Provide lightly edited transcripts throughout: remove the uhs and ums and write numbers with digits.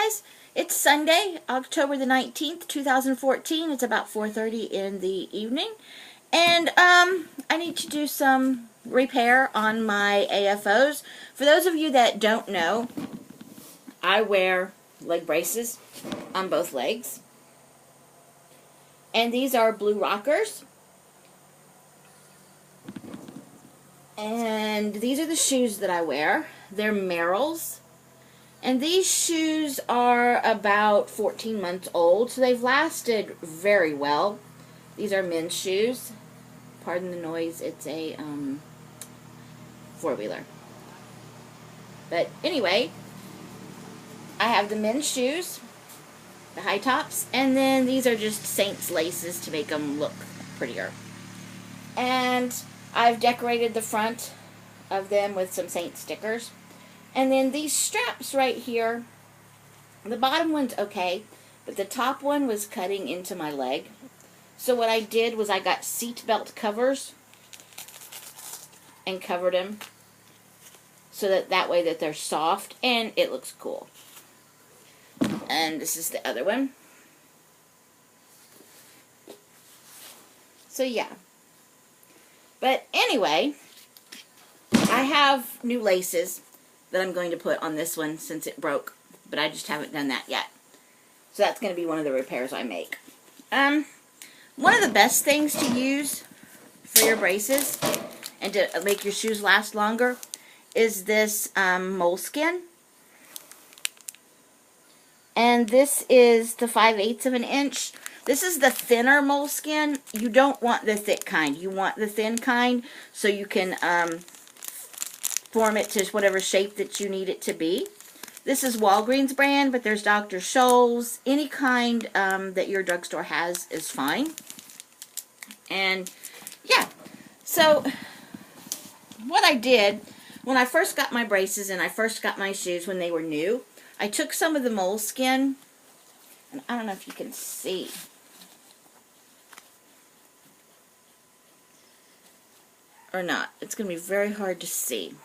guys, it's Sunday, October the 19th, 2014. It's about 4:30 in the evening. And I need to do some repair on my AFOs. For those of you that don't know, I wear leg braces on both legs. And these are blue rockers. And these are the shoes that I wear. They're Merrell's. And these shoes are about 14 months old, so they've lasted very well. These are men's shoes. Pardon the noise, it's a four-wheeler. But anyway, I have the men's shoes, the high tops, and then these are just Saints laces to make them look prettier. And I've decorated the front of them with some Saint stickers. And then these straps right here, the bottom one's okay, but the top one was cutting into my leg. So what I did was I got seat belt covers and covered them so that way that they're soft and it looks cool. And this is the other one. So yeah. But anyway, I have new laces that I'm going to put on this one since it broke, but I just haven't done that yet. So that's going to be one of the repairs I make. One of the best things to use for your braces and to make your shoes last longer is this Moleskine. And this is the 5/8 of an inch. This is the thinner Moleskine. You don't want the thick kind. You want the thin kind so you can form it to whatever shape that you need it to be. This is Walgreens brand, but there's Dr. Scholl's. Any kind that your drugstore has is fine. And yeah, so what I did when I first got my braces and I first got my shoes when they were new, I took some of the Moleskine, and I don't know if you can see. Or not. It's going to be very hard to see.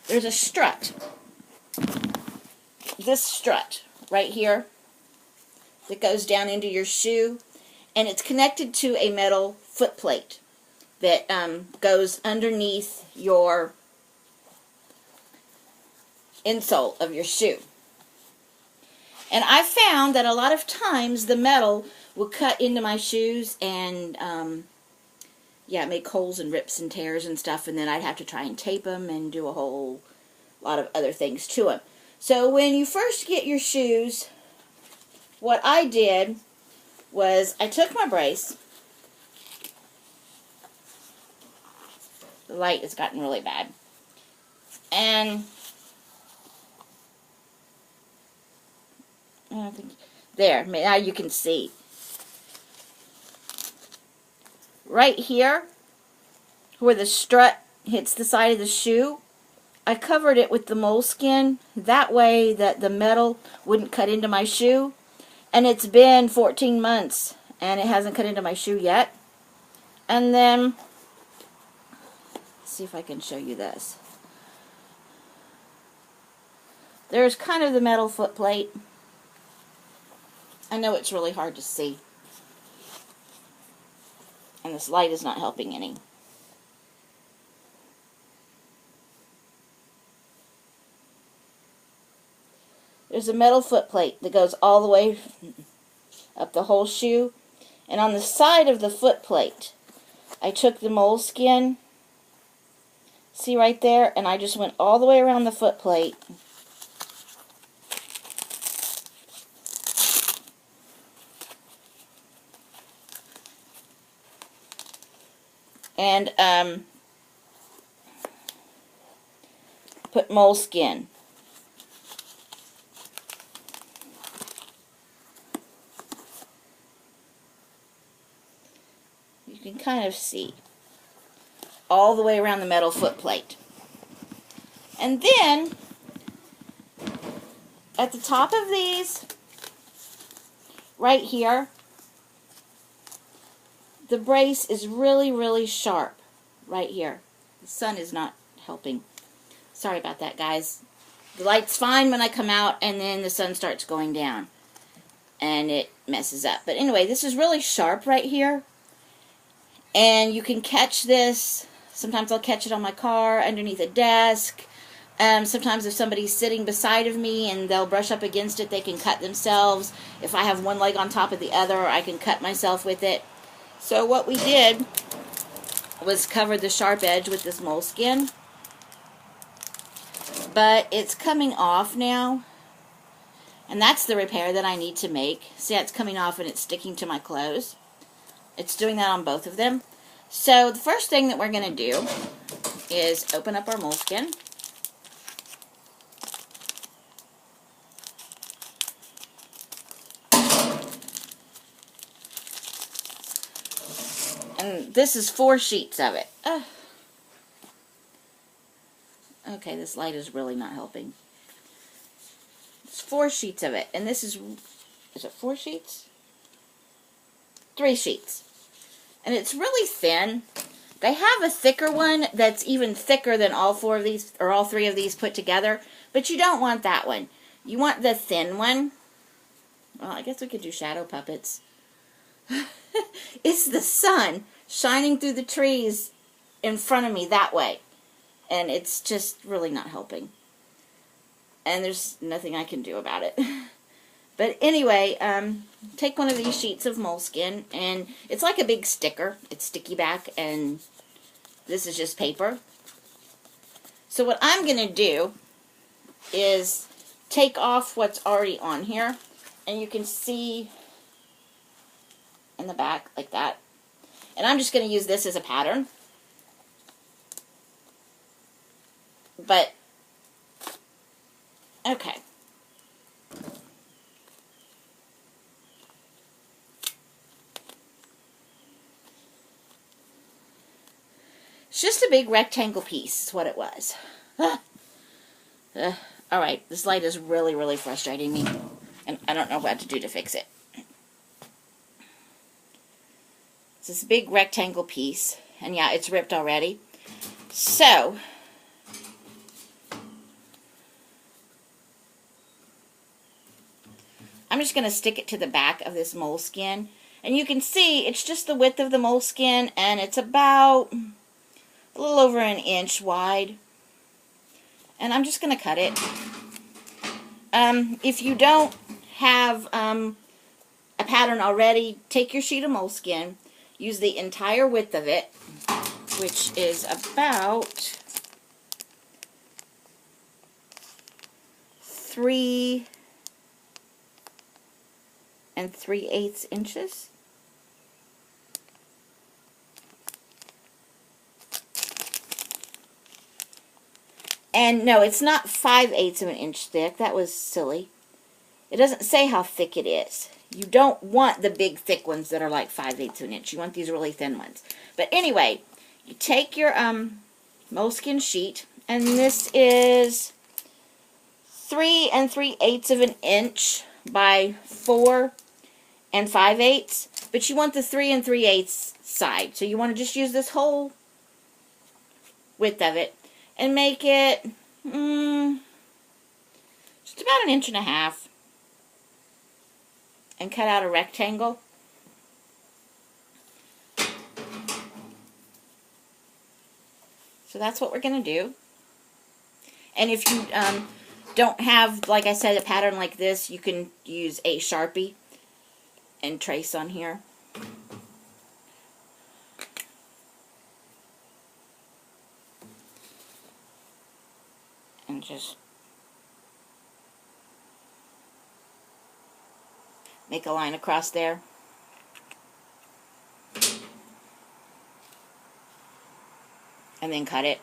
There's a strut. This strut right here that goes down into your shoe, and it's connected to a metal foot plate that goes underneath your insole of your shoe. And I found that a lot of times the metal will cut into my shoes and yeah, make holes and rips and tears and stuff, and then I'd have to try and tape them and do a whole lot of other things to them. So when you first get your shoes, what I did was I took my brace. The light has gotten really bad. And I think there, now you can see. Right here, where the strut hits the side of the shoe, I covered it with the Moleskine. That way that the metal wouldn't cut into my shoe. And it's been 14 months and it hasn't cut into my shoe yet. And then, let's see if I can show you this. There's kind of the metal foot plate. I know it's really hard to see. And this light is not helping any. There's a metal foot plate that goes all the way up the whole shoe. And on the side of the foot plate, I took the Moleskine, see right there, and I just went all the way around the foot plate. And put Moleskine. You can kind of see all the way around the metal foot plate. And then at the top of these, right here, the brace is really, really sharp right here. The sun is not helping. Sorry about that, guys. The light's fine when I come out, and then the sun starts going down, and it messes up. But anyway, this is really sharp right here, and you can catch this. Sometimes I'll catch it on my car, underneath a desk. Sometimes if somebody's sitting beside of me and they'll brush up against it, they can cut themselves. If I have one leg on top of the other, I can cut myself with it. So what we did was cover the sharp edge with this moleskin. But it's coming off now. And that's the repair that I need to make. See how it's coming off and it's sticking to my clothes? It's doing that on both of them. So the first thing that we're going to do is open up our moleskin. And this is 4 sheets of it. Okay, this light is really not helping. It's 4 sheets of it. And this is it 4 sheets? 3 sheets. And it's really thin. They have a thicker one that's even thicker than all 4 of these, or all 3 of these put together. But you don't want that one. You want the thin one. Well, I guess we could do shadow puppets. It's the sun shining through the trees in front of me that way. And it's just really not helping. And there's nothing I can do about it. But anyway, take one of these sheets of moleskin, and it's like a big sticker. It's sticky back, and this is just paper. So what I'm going to do is take off what's already on here, and you can see in the back like that. And I'm just going to use this as a pattern. But, okay. It's just a big rectangle piece, is what it was. Alright, this light is really, really frustrating me. And I don't know what to do to fix it. It's this big rectangle piece. And yeah, it's ripped already. So, I'm just going to stick it to the back of this moleskin. And you can see it's just the width of the moleskin, and it's about a little over an inch wide. And I'm just going to cut it. If you don't have a pattern already, take your sheet of moleskin, use the entire width of it, which is about 3 3/8 inches. And no, it's not 5/8 of an inch thick. That was silly. It doesn't say how thick it is. You don't want the big thick ones that are like 5/8 of an inch. You want these really thin ones. But anyway, you take your moleskin sheet, and this is 3 3/8 of an inch by 4 5/8. But you want the 3 3/8 side. So you want to just use this whole width of it and make it just about 1.5 inches. And cut out a rectangle. So that's what we're going to do. And if you don't have, like I said, a pattern like this, you can use a Sharpie and trace on here. And just make a line across there. And then cut it.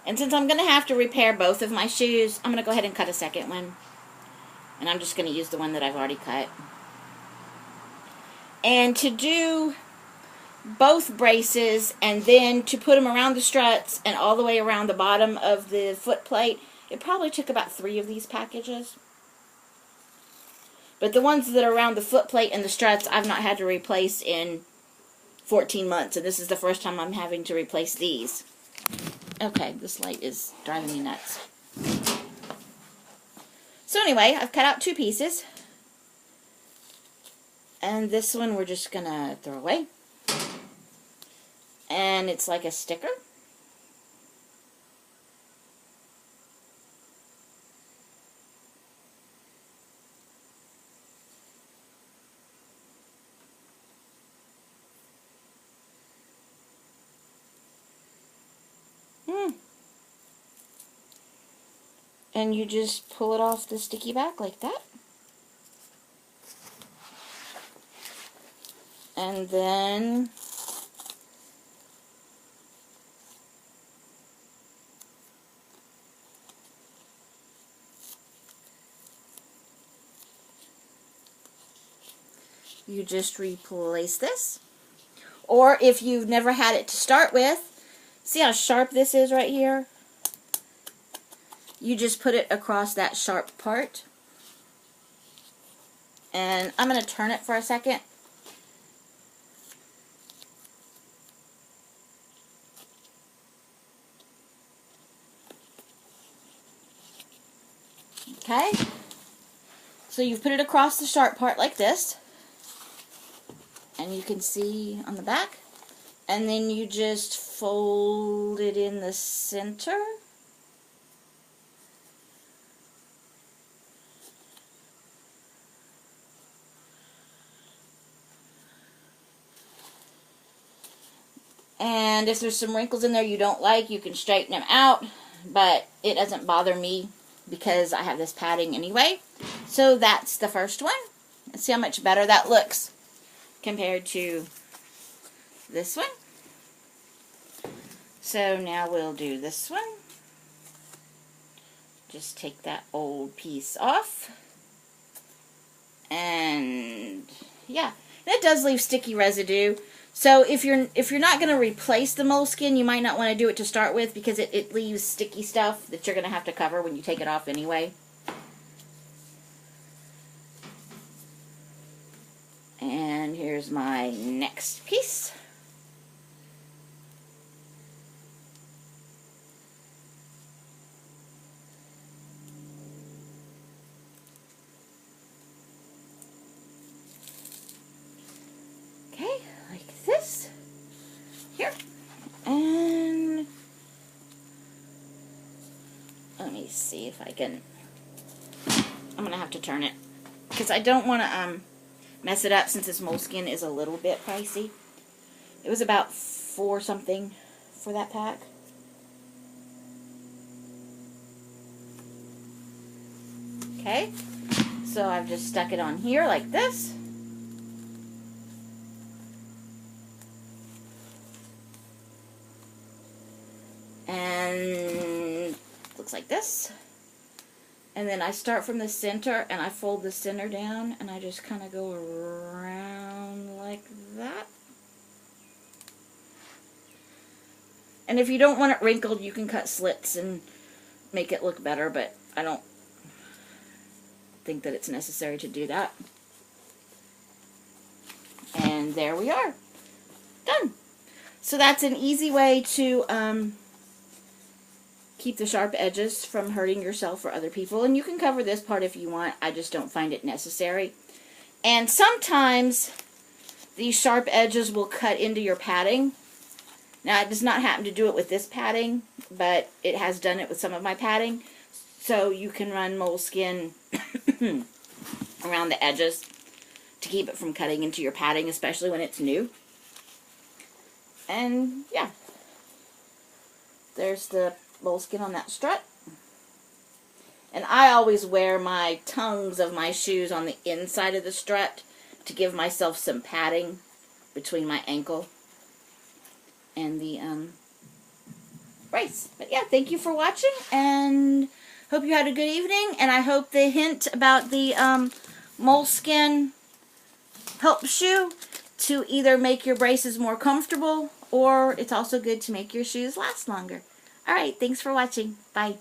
And since I'm going to have to repair both of my shoes, I'm going to go ahead and cut a second one. And I'm just going to use the one that I've already cut. And to do both braces and then to put them around the struts and all the way around the bottom of the foot plate, it probably took about 3 of these packages. But the ones that are around the foot plate and the struts, I've not had to replace in 14 months. And this is the first time I'm having to replace these. Okay, this light is driving me nuts. So anyway, I've cut out 2 pieces. And this one we're just going to throw away. And it's like a sticker. And you just pull it off the sticky back like that. And then you just replace this. Or if you've never had it to start with, see how sharp this is right here? You just put it across that sharp part. And I'm going to turn it for a second. Okay. So you've put it across the sharp part like this. And you can see on the back. And then you just fold it in the center. And if there's some wrinkles in there you don't like, you can straighten them out. But it doesn't bother me because I have this padding anyway. So that's the first one. Let's see how much better that looks compared to this one. So now we'll do this one. Just take that old piece off. And yeah, that does leave sticky residue. So if you're not going to replace the moleskin, you might not want to do it to start with because it leaves sticky stuff that you're going to have to cover when you take it off anyway. And here's my next piece. Okay, like this. Here. And let me see if I can. I'm going to have to turn it because I don't want to mess it up since this moleskin is a little bit pricey. It was about $4 something for that pack. Okay, so I've just stuck it on here like this. And looks like this. And then I start from the center and I fold the center down and I just kind of go around like that. And if you don't want it wrinkled, you can cut slits and make it look better, but I don't think that it's necessary to do that. And there we are. Done. So that's an easy way to keep the sharp edges from hurting yourself or other people. And you can cover this part if you want. I just don't find it necessary. And sometimes these sharp edges will cut into your padding. Now, it does not happen to do it with this padding, but it has done it with some of my padding. So you can run moleskin around the edges to keep it from cutting into your padding, especially when it's new. And yeah, there's the moleskin on that strut. And I always wear my tongues of my shoes on the inside of the strut to give myself some padding between my ankle and the brace. But yeah, thank you for watching, and hope you had a good evening, and I hope the hint about the moleskin helps you to either make your braces more comfortable, or it's also good to make your shoes last longer. Alright, thanks for watching. Bye.